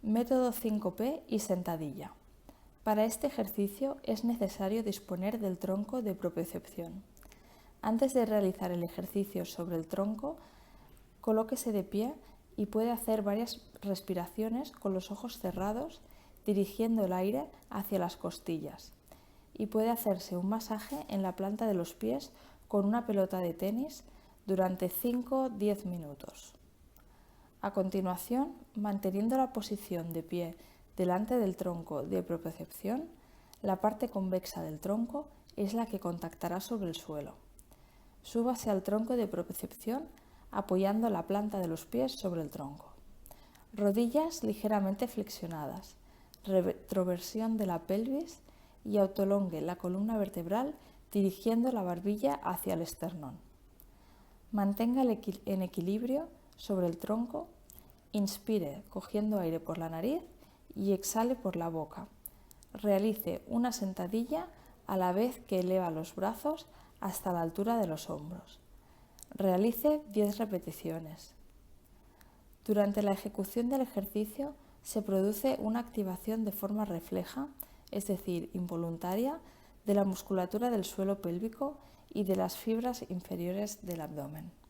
Método 5P y sentadilla. Para este ejercicio es necesario disponer del tronco de propiocepción. Antes de realizar el ejercicio sobre el tronco, colóquese de pie y puede hacer varias respiraciones con los ojos cerrados, dirigiendo el aire hacia las costillas. Y puede hacerse un masaje en la planta de los pies con una pelota de tenis durante 5-10 minutos. A continuación, manteniendo la posición de pie delante del tronco de propiocepción, la parte convexa del tronco es la que contactará sobre el suelo. Súbase al tronco de propiocepción apoyando la planta de los pies sobre el tronco. Rodillas ligeramente flexionadas, retroversión de la pelvis y autolongue la columna vertebral dirigiendo la barbilla hacia el esternón. Mantenga en equilibrio sobre el tronco, inspire cogiendo aire por la nariz y exhale por la boca. Realice una sentadilla a la vez que eleva los brazos hasta la altura de los hombros. Realice 10 repeticiones. Durante la ejecución del ejercicio se produce una activación de forma refleja, es decir, involuntaria, de la musculatura del suelo pélvico y de las fibras inferiores del abdomen.